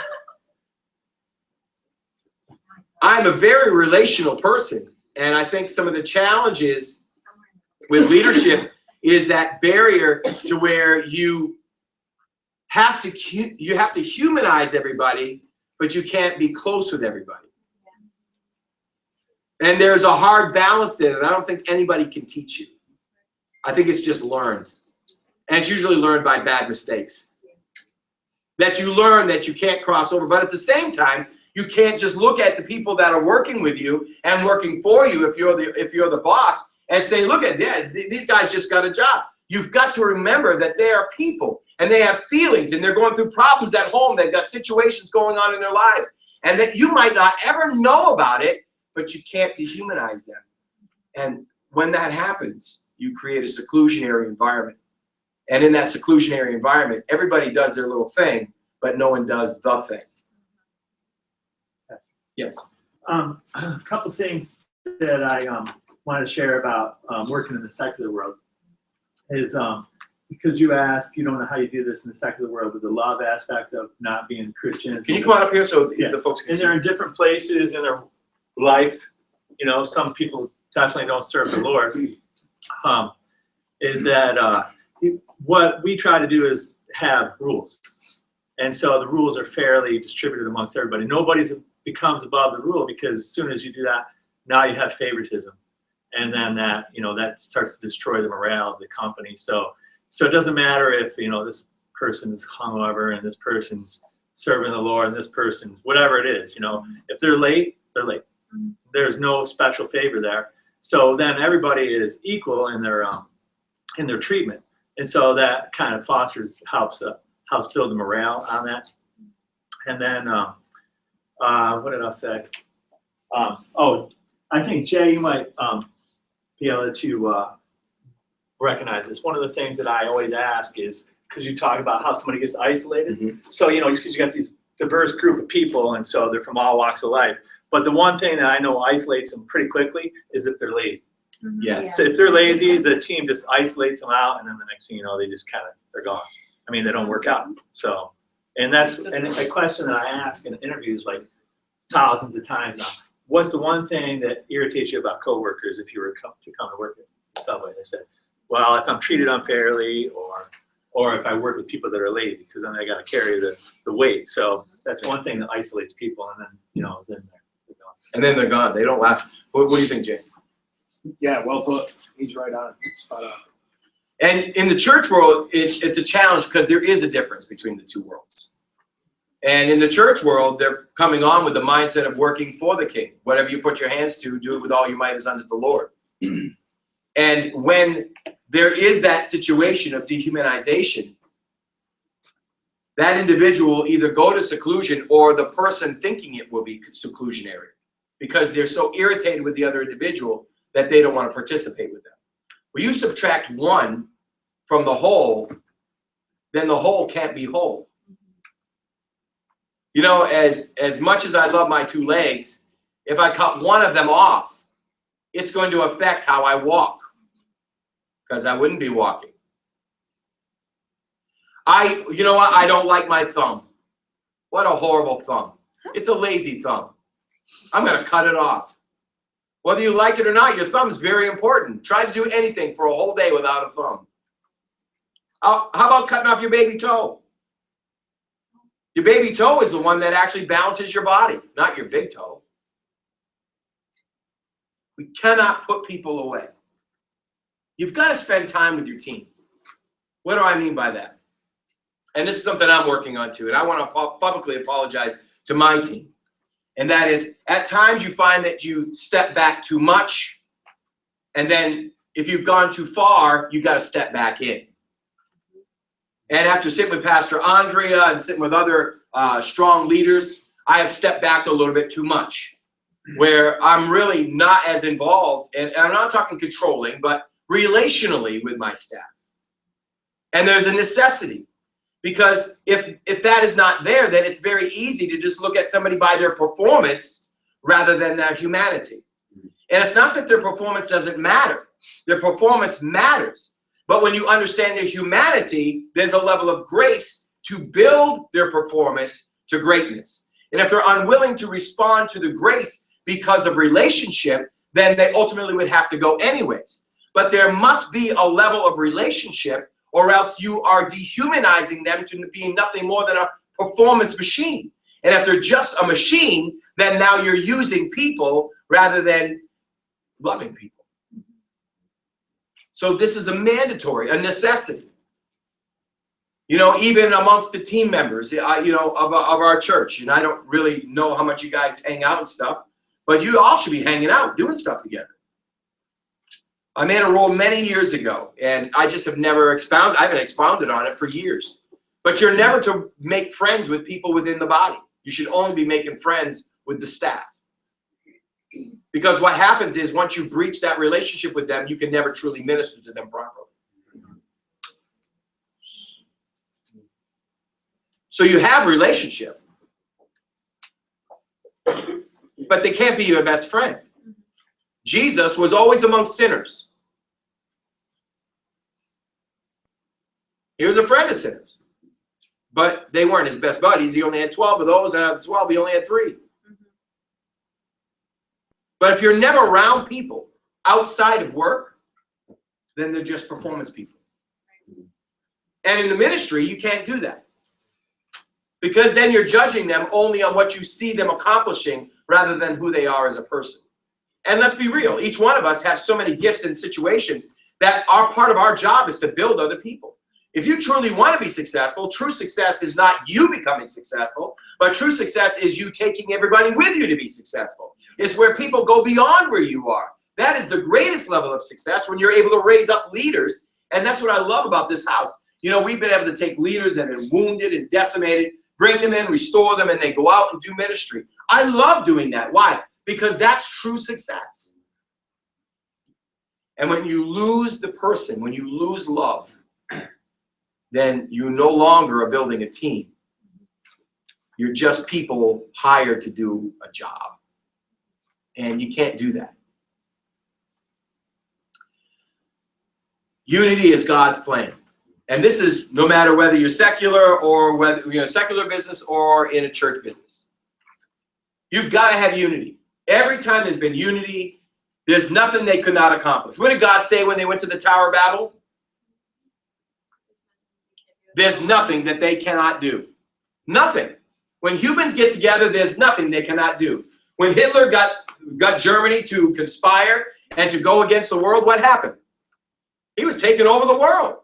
I'm a very relational person, and I think some of the challenges with leadership is that barrier to where you have to humanize everybody, but you can't be close with everybody. And there's a hard balance there that I don't think anybody can teach you. I think it's just learned. And it's usually learned by bad mistakes. That you learn that you can't cross over, but at the same time, you can't just look at the people that are working with you and working for you if you're the boss and say, look at that, these guys just got a job. You've got to remember that they are people and they have feelings and they're going through problems at home. They've got situations going on in their lives, and that you might not ever know about it, but you can't dehumanize them. And when that happens, you create a seclusionary environment. And in that seclusionary environment, everybody does their little thing, but no one does the thing. Yes. A couple things that I want to share about working in the secular world is because you ask, you don't know how you do this in the secular world with the love aspect of not being Christians. Can you come on up here so Yeah. the folks can And see? they're in different places in their life. You know, some people definitely don't serve the Lord. Is that what we try to do is have rules. And so the rules are fairly distributed amongst everybody. Nobody becomes above the rule, because as soon as you do that, now you have favoritism. And then that, you know, that starts to destroy the morale of the company. So it doesn't matter if, you know, this person's hungover and this person's serving the Lord and this person's whatever it is, you know, if they're late, they're late. There's no special favor there. So then everybody is equal in their treatment. And so that kind of helps build the morale on that. And then, what did I say? I think, Jay, you might be able to recognize this. One of the things that I always ask is, because you talk about how somebody gets isolated. Mm-hmm. So, you know, because you got these diverse group of people, and so they're from all walks of life. But the one thing that I know isolates them pretty quickly is if they're lazy. Mm-hmm. Yes. So if they're lazy, the team just isolates them out, and then the next thing you know, they just they're gone. I mean, they don't work out. So, and a question that I ask in interviews like thousands of times now. What's the one thing that irritates you about coworkers if you were to come to work at the Subway? They said, well, if I'm treated unfairly, or if I work with people that are lazy, because then I got to carry the weight. So that's one thing that isolates people, and then, you know, then they're gone. And then they're gone. They don't last. What do you think, Jay? Yeah, well put. He's right on. Spot on. And in the church world, it's a challenge because there is a difference between the two worlds. And in the church world, they're coming on with the mindset of working for the king. Whatever you put your hands to, do it with all your might as unto the Lord. And when there is that situation of dehumanization, that individual will either go to seclusion, or the person thinking it will be seclusionary, because they're so irritated with the other individual that they don't want to participate with them. When you subtract one from the whole, then the whole can't be whole. You know, as much as I love my two legs, if I cut one of them off, it's going to affect how I walk, because I wouldn't be walking. You know what? I don't like my thumb. What a horrible thumb. It's a lazy thumb. I'm going to cut it off. Whether you like it or not, your thumb is very important. Try to do anything for a whole day without a thumb. How about cutting off your baby toe? Your baby toe is the one that actually balances your body, not your big toe. We cannot put people away. You've got to spend time with your team. What do I mean by that? And this is something I'm working on too, and I want to publicly apologize to my team. And that is, at times you find that you step back too much, and then if you've gone too far, you got to step back in. And after sitting with Pastor Andrea and sitting with other strong leaders, I have stepped back a little bit too much, where I'm really not as involved, and I'm not talking controlling, but relationally with my staff. And there's a necessity, because if that is not there, then it's very easy to just look at somebody by their performance rather than their humanity. And it's not that their performance doesn't matter. Their performance matters. But when you understand their humanity, there's a level of grace to build their performance to greatness. And if they're unwilling to respond to the grace because of relationship, then they ultimately would have to go anyways. But there must be a level of relationship, or else you are dehumanizing them to being nothing more than a performance machine. And if they're just a machine, then now you're using people rather than loving people. So this is a mandatory, a necessity. You know, even amongst the team members, you know, of our church. And I don't really know how much you guys hang out and stuff, but you all should be hanging out, doing stuff together. I made a rule many years ago, and I just have never expounded. I haven't expounded on it for years. But you're never to make friends with people within the body. You should only be making friends with the staff. Because what happens is, once you breach that relationship with them, you can never truly minister to them properly. So you have relationship, but they can't be your best friend. Jesus was always among sinners. He was a friend of sinners. But they weren't his best buddies. He only had 12 of those, and out of 12, he only had 3. But if you're never around people outside of work, then they're just performance people. And in the ministry, you can't do that. Because then you're judging them only on what you see them accomplishing rather than who they are as a person. And let's be real, each one of us have so many gifts and situations that are part of our job is to build other people. If you truly want to be successful, true success is not you becoming successful, but true success is you taking everybody with you to be successful. It's where people go beyond where you are. That is the greatest level of success when you're able to raise up leaders. And that's what I love about this house. You know, we've been able to take leaders that have been wounded and decimated, bring them in, restore them, and they go out and do ministry. I love doing that. Why? Because that's true success. And when you lose the person, when you lose love, then you no longer are building a team. You're just people hired to do a job. And you can't do that. Unity is God's plan. And this is no matter whether you're secular or whether you're in a secular business or in a church business. You've got to have unity. Every time there's been unity, there's nothing they could not accomplish. What did God say when they went to the Tower of Babel? There's nothing that they cannot do. Nothing. When humans get together, there's nothing they cannot do. When Hitler got Germany to conspire and to go against the world, what happened? He was taking over the world.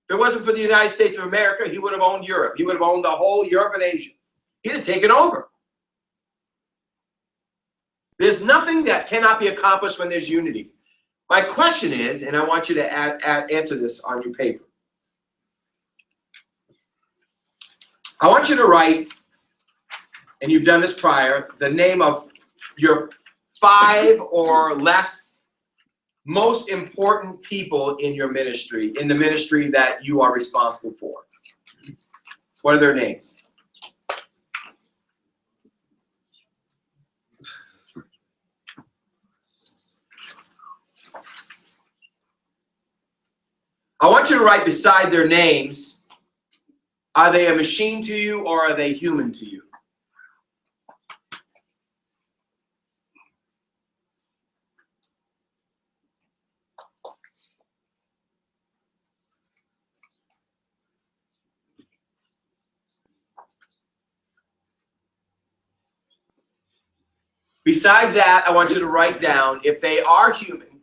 If it wasn't for the United States of America, he would have owned Europe. He would have owned the whole Europe and Asia. He'd have taken over. There's nothing that cannot be accomplished when there's unity. My question is, and I want you to answer this on your paper. I want you to write, and you've done this prior, the name of your 5 or less most important people in your ministry, in the ministry that you are responsible for. What are their names? I want you to write beside their names, are they a machine to you or are they human to you? Beside that, I want you to write down, if they are human,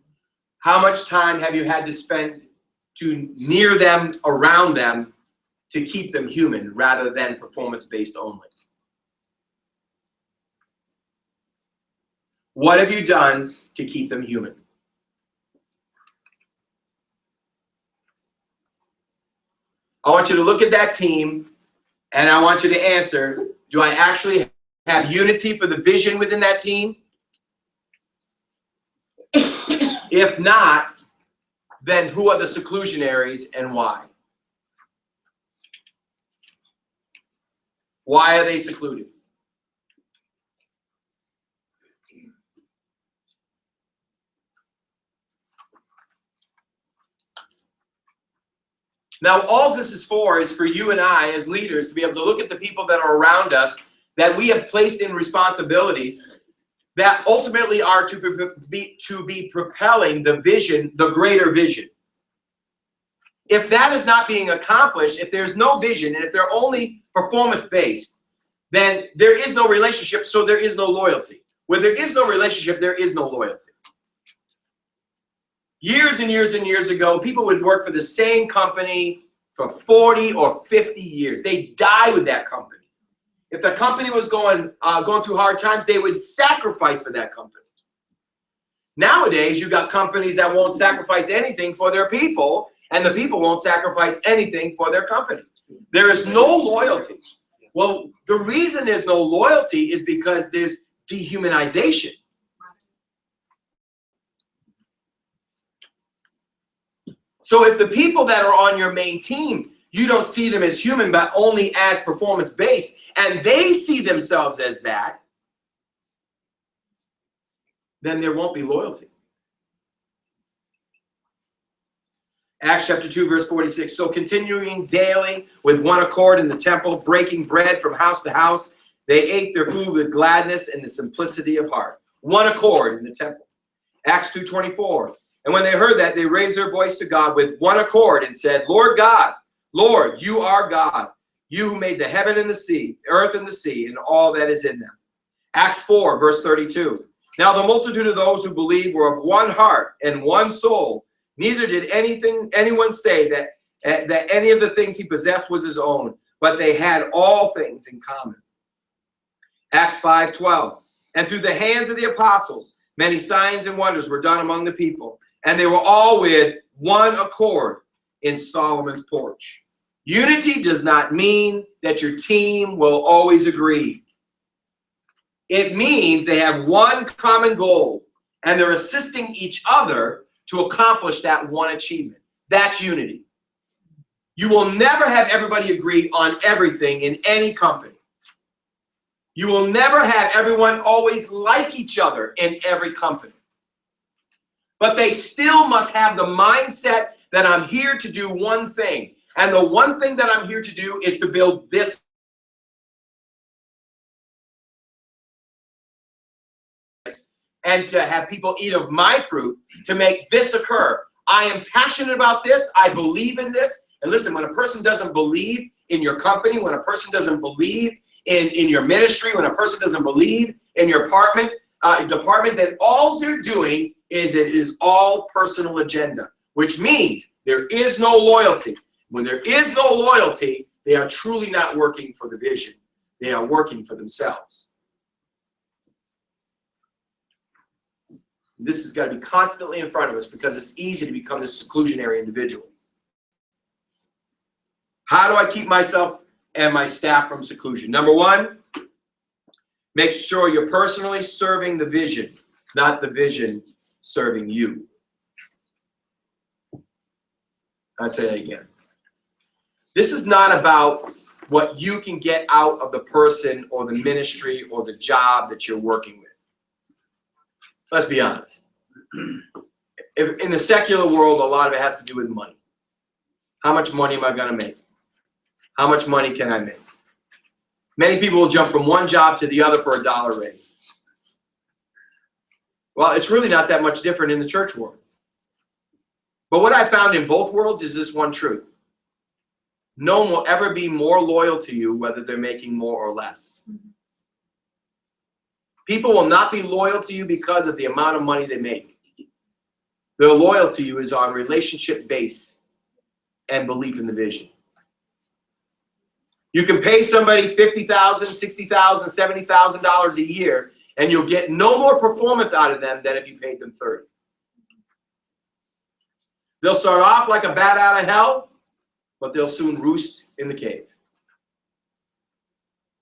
how much time have you had to spend to near them, around them, to keep them human rather than performance-based only? What have you done to keep them human? I want you to look at that team and I want you to answer, do I actually have unity for the vision within that team? If not, then who are the seclusionaries and why? Why are they secluded? Now, all this is for you and I as leaders to be able to look at the people that are around us that we have placed in responsibilities that ultimately are to be propelling the vision, the greater vision. If that is not being accomplished, if there's no vision, and if they're only performance-based, then there is no relationship, so there is no loyalty. Where there is no relationship, there is no loyalty. Years and years and years ago, people would work for the same company for 40 or 50 years. They die with that company. If the company was going through hard times, they would sacrifice for that company. Nowadays, you've got companies that won't sacrifice anything for their people, and the people won't sacrifice anything for their company. There is no loyalty. Well, the reason there's no loyalty is because there's dehumanization. So if the people that are on your main team, you don't see them as human, but only as performance-based, and they see themselves as that, then there won't be loyalty. Acts chapter 2, verse 46. So continuing daily with one accord in the temple, breaking bread from house to house, they ate their food with gladness and the simplicity of heart. One accord in the temple. Acts 2:24. And when they heard that, they raised their voice to God with one accord and said, Lord God, Lord, you are God, you who made the heaven and the sea, earth and the sea, and all that is in them. Acts 4, verse 32. Now the multitude of those who believed were of one heart and one soul. Neither did anyone say that any of the things he possessed was his own, but they had all things in common. Acts 5:12. And through the hands of the apostles, many signs and wonders were done among the people, and they were all with one accord in Solomon's porch. Unity does not mean that your team will always agree. It means they have one common goal, and they're assisting each other to accomplish that one achievement. That's unity. You will never have everybody agree on everything in any company. You will never have everyone always like each other in every company. But they still must have the mindset that I'm here to do one thing. And the one thing that I'm here to do is to build this. And to have people eat of my fruit to make this occur. I am passionate about this. I believe in this. And listen, when a person doesn't believe in your company, when a person doesn't believe in your ministry, when a person doesn't believe in your department, then all they're doing is it is all personal agenda, which means there is no loyalty. When there is no loyalty, they are truly not working for the vision. They are working for themselves. This has got to be constantly in front of us because it's easy to become this seclusionary individual. How do I keep myself and my staff from seclusion? Number one, make sure you're personally serving the vision, not the vision serving you. I say that again. This is not about what you can get out of the person or the ministry or the job that you're working with. Let's be honest. In the secular world, a lot of it has to do with money. How much money am I going to make? How much money can I make? Many people will jump from one job to the other for a $1 raise. Well, it's really not that much different in the church world. But what I found in both worlds is this one truth. No one will ever be more loyal to you whether they're making more or less. People will not be loyal to you because of the amount of money they make. Their loyalty to you is on relationship base and belief in the vision. You can pay somebody $50,000, $60,000, $70,000 a year, and you'll get no more performance out of them than if you paid them $30,000. They'll start off like a bat out of hell, but they'll soon roost in the cave.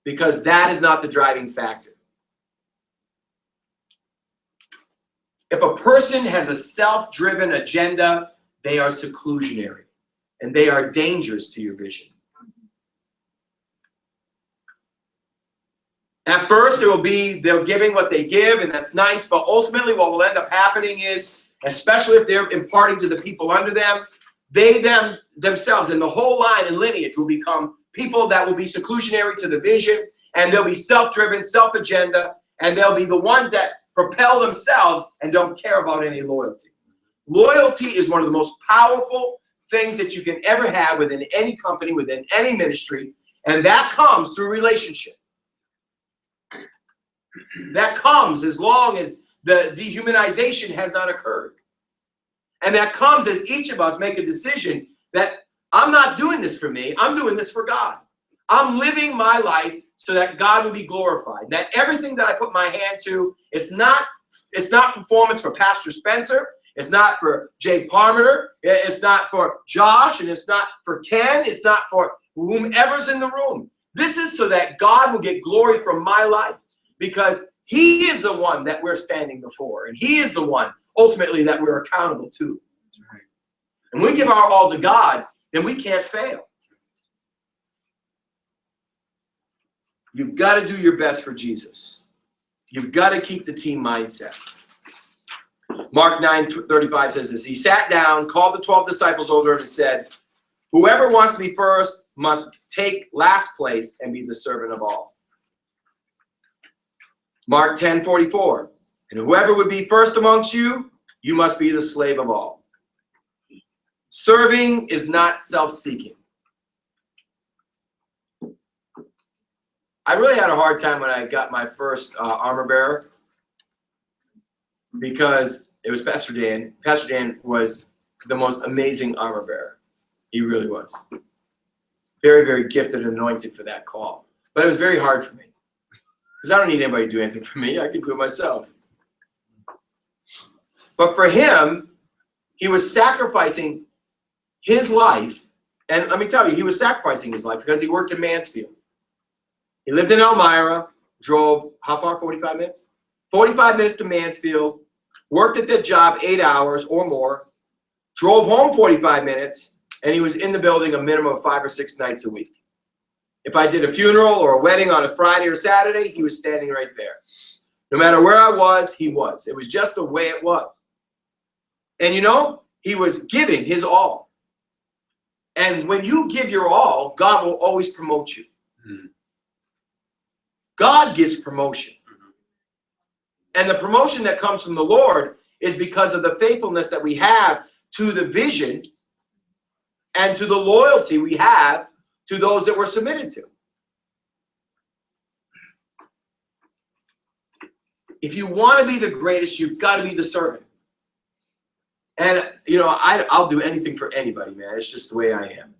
Because that is not the driving factor. If a person has a self-driven agenda, they are seclusionary, and they are dangerous to your vision. At first, it will be they're giving what they give, and that's nice, but ultimately what will end up happening is, especially if they're imparting to the people under them, they themselves and the whole line and lineage will become people that will be seclusionary to the vision, and they'll be self-driven, self-agenda, and they'll be the ones that propel themselves and don't care about any loyalty. Loyalty is one of the most powerful things that you can ever have within any company, within any ministry, and that comes through relationship. That comes as long as the dehumanization has not occurred. And that comes as each of us make a decision that I'm not doing this for me, I'm doing this for God. I'm living my life so that God will be glorified. That everything that I put my hand to, it's not performance for Pastor Spencer, it's not for Jay Parmenter, it's not for Josh, and it's not for Ken, it's not for whomever's in the room. This is so that God will get glory from my life, because he is the one that we're standing before, and he is the one ultimately that we're accountable to. And we give our all to God, then we can't fail. You've got to do your best for Jesus. You've got to keep the team mindset. Mark 9:35 says this. He sat down, called the 12 disciples over and said, whoever wants to be first must take last place and be the servant of all. Mark 10:44. And whoever would be first amongst you, you must be the slave of all. Serving is not self-seeking. I really had a hard time when I got my first armor bearer because it was Pastor Dan. Pastor Dan was the most amazing armor bearer. He really was. Very, very gifted and anointed for that call. But it was very hard for me because I don't need anybody to do anything for me. I can do it myself. But for him, he was sacrificing his life. And let me tell you, he was sacrificing his life because he worked in Mansfield. He lived in Elmira, drove, how far, 45 minutes? 45 minutes to Mansfield, worked at that job 8 hours or more, drove home 45 minutes, and he was in the building a minimum of 5 or 6 nights a week. If I did a funeral or a wedding on a Friday or Saturday, he was standing right there. No matter where I was, he was. It was just the way it was. And you know, he was giving his all. And when you give your all, God will always promote you. God gives promotion. And the promotion that comes from the Lord is because of the faithfulness that we have to the vision and to the loyalty we have to those that we're submitted to. If you want to be the greatest, you've got to be the servant. And, you know, I'll do anything for anybody, man. It's just the way I am.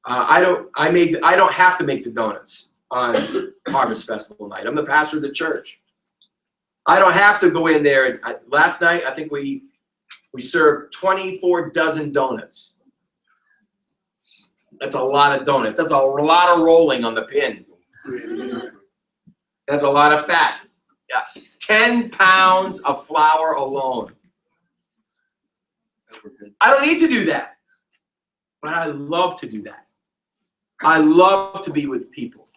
I don't have to make the donuts on Harvest Festival night. I'm the pastor of the church. I don't have to go in there. And last night, I think we served 24 dozen donuts. That's a lot of donuts. That's a lot of rolling on the pin. That's a lot of fat. Yeah. 10 pounds of flour alone. I don't need to do that. But I love to do that. I love to be with people.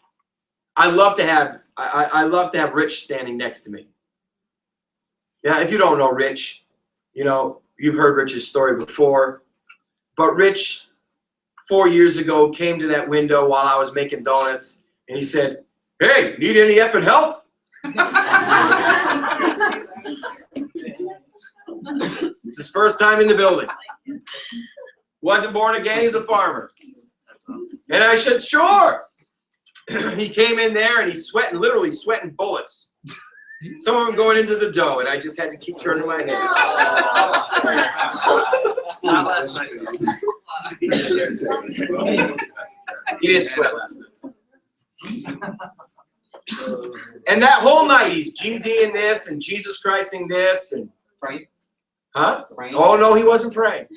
I love to have Rich standing next to me. Yeah, if you don't know Rich, you know, you've heard Rich's story before. But Rich, 4 years ago, came to that window while I was making donuts, and he said, "Hey, need any effing help?" It's his first time in the building. Wasn't born again, he's a farmer. And I said, "Sure." He came in there and he's sweating, literally sweating bullets. Some of them going into the dough, and I just had to keep turning my head. Not last night. He didn't sweat last night. And that whole night, he's GDing this and Jesus Christing this and Praying? huh? Praying? Oh no, he wasn't praying.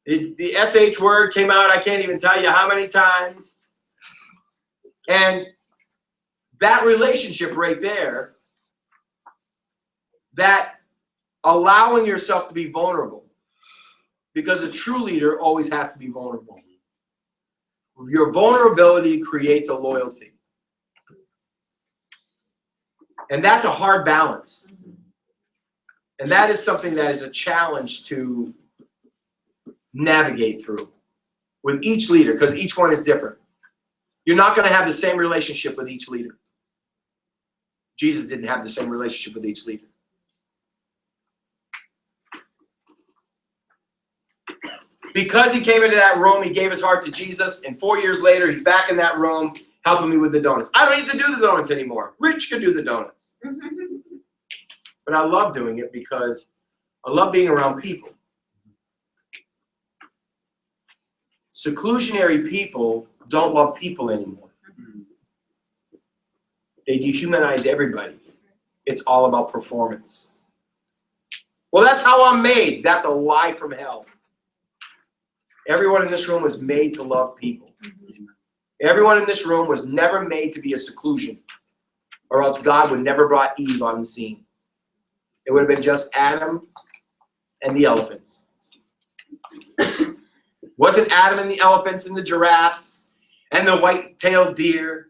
The SH word came out. I can't even tell you how many times. And that relationship right there, that allowing yourself to be vulnerable, because a true leader always has to be vulnerable. Your vulnerability creates a loyalty. And that's a hard balance. And that is something that is a challenge to navigate through with each leader, because each one is different. You're not going to have the same relationship with each leader. Jesus didn't have the same relationship with each leader. Because he came into that room, he gave his heart to Jesus, and 4 years later, he's back in that room helping me with the donuts. I don't need to do the donuts anymore. Rich can do the donuts. But I love doing it because I love being around people. Seclusionary people don't love people anymore. They dehumanize everybody. It's all about performance. Well, that's how I'm made. That's a lie from hell. Everyone in this room was made to love people. Everyone in this room was never made to be a seclusion, or else God would never brought Eve on the scene. It would have been just Adam and the elephants. Wasn't Adam and the elephants and the giraffes and the white-tailed deer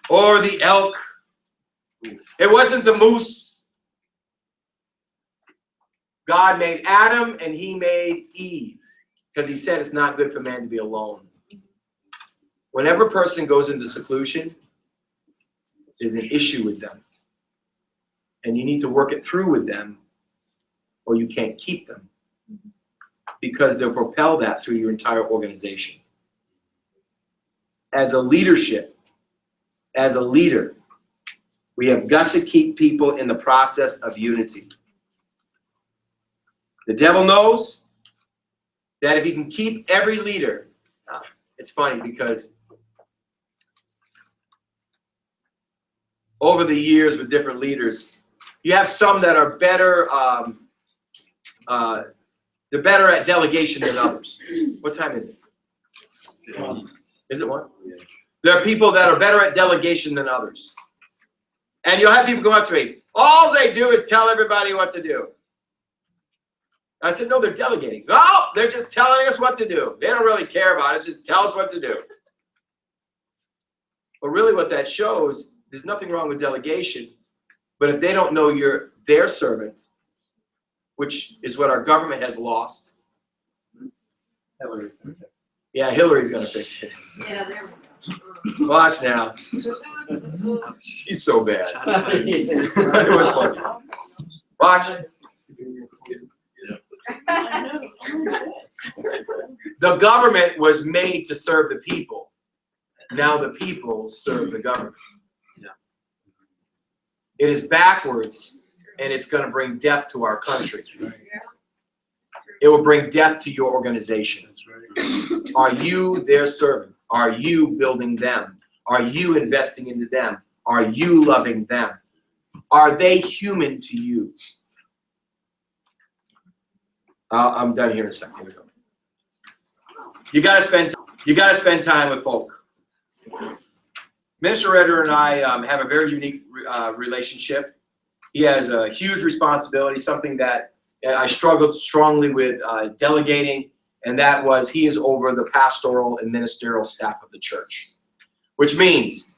or the elk. It wasn't the moose. God made Adam and he made Eve because he said it's not good for man to be alone. Whenever a person goes into seclusion, there's an issue with them. And you need to work it through with them or you can't keep them because they'll propel that through your entire organization. As a leadership, as a leader, we have got to keep people in the process of unity. The devil knows that if he can keep every leader, it's funny because over the years with different leaders, you have some that are better, they're better at delegation than others. What time is it? Is it one? Yeah. There are people that are better at delegation than others. And you'll have people come up to me, all they do is tell everybody what to do. I said, no, they're delegating. No, they're just telling us what to do. They don't really care about it. Just tell us what to do. But really what that shows, there's nothing wrong with delegation. But if they don't know you're their servant, which is what our government has lost. Yeah, Hillary's going to fix it. Yeah, there we go. Watch now. She's so bad. It was funny. Watch. The government was made to serve the people. Now the people serve the government. It is backwards, and it's going to bring death to our country. It will bring death to your organization. Are you their servant? Are you building them? Are you investing into them? Are you loving them? Are they human to you? I'm done here in a second. Here we go. You got to spend time with folk. Minister Redder and I have a very unique relationship. He has a huge responsibility, something that I struggled strongly with delegating, and that was he is over the pastoral and ministerial staff of the church, which means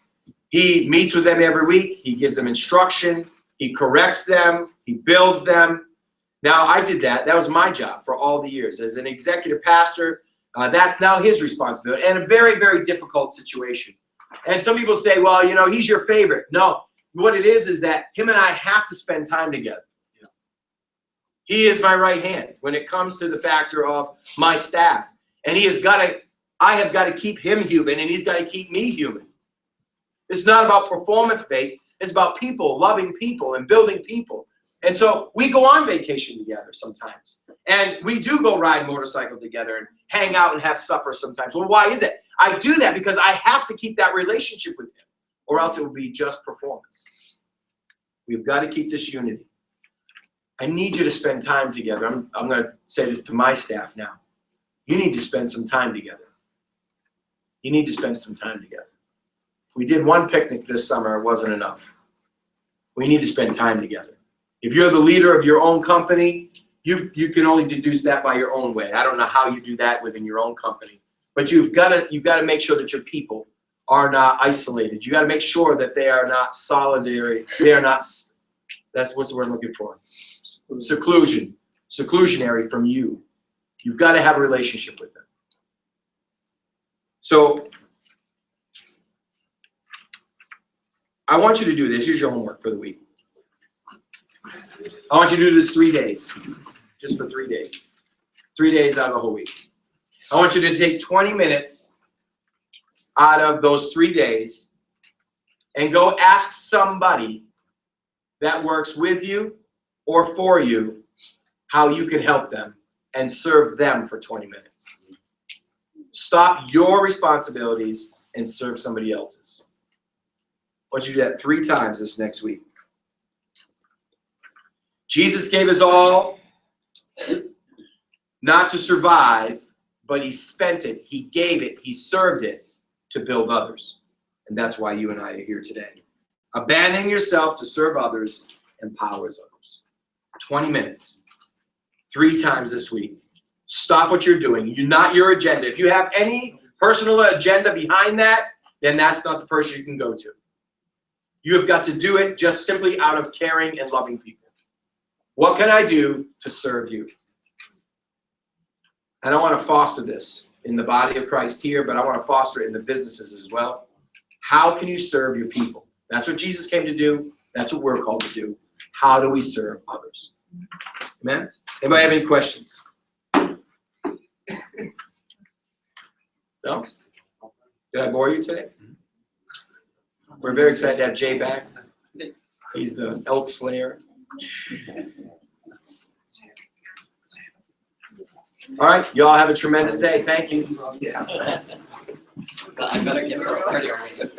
he meets with them every week. He gives them instruction. He corrects them. He builds them. Now, I did that. That was my job for all the years. As an executive pastor, that's now his responsibility, and a very, very difficult situation. And some people say, well, you know, he's your favorite. No, what it is that him and I have to spend time together. He is my right hand when it comes to the factor of my staff. And I have got to keep him human, and he's got to keep me human. It's not about performance-based. It's about people, loving people, and building people. And so we go on vacation together sometimes. And we do go ride motorcycle together and hang out and have supper sometimes. Well, why is it? I do that because I have to keep that relationship with him, or else it will be just performance. We've got to keep this unity. I need you to spend time together. I'm going to say this to my staff now. You need to spend some time together. You need to spend some time together. We did one picnic this summer. It wasn't enough. We need to spend time together. If you're the leader of your own company, you can only deduce that by your own way. I don't know how you do that within your own company. But you've got to make sure that your people are not isolated. You got to make sure that they are not solidary. They are not, what's the word I'm looking for? Seclusionary from you. You've got to have a relationship with them. So I want you to do this. Here's your homework for the week. I want you to do this 3 days, just for 3 days. 3 days out of the whole week. I want you to take 20 minutes out of those 3 days and go ask somebody that works with you or for you how you can help them and serve them for 20 minutes. Stop your responsibilities and serve somebody else's. I want you to do that 3 times this next week. Jesus gave us all not to survive, but he spent it, he gave it, he served it to build others. And that's why you and I are here today. Abandoning yourself to serve others empowers others. 20 minutes, 3 times this week. Stop what you're doing. You're not your agenda. If you have any personal agenda behind that, then that's not the person you can go to. You have got to do it just simply out of caring and loving people. What can I do to serve you? And I want to foster this in the body of Christ here, but I want to foster it in the businesses as well. How can you serve your people? That's what Jesus came to do. That's what we're called to do. How do we serve others? Amen? Anybody have any questions? No? Did I bore you today? We're very excited to have Jay back. He's the elk slayer. All right, y'all have a tremendous day. Thank you. I better get ready already.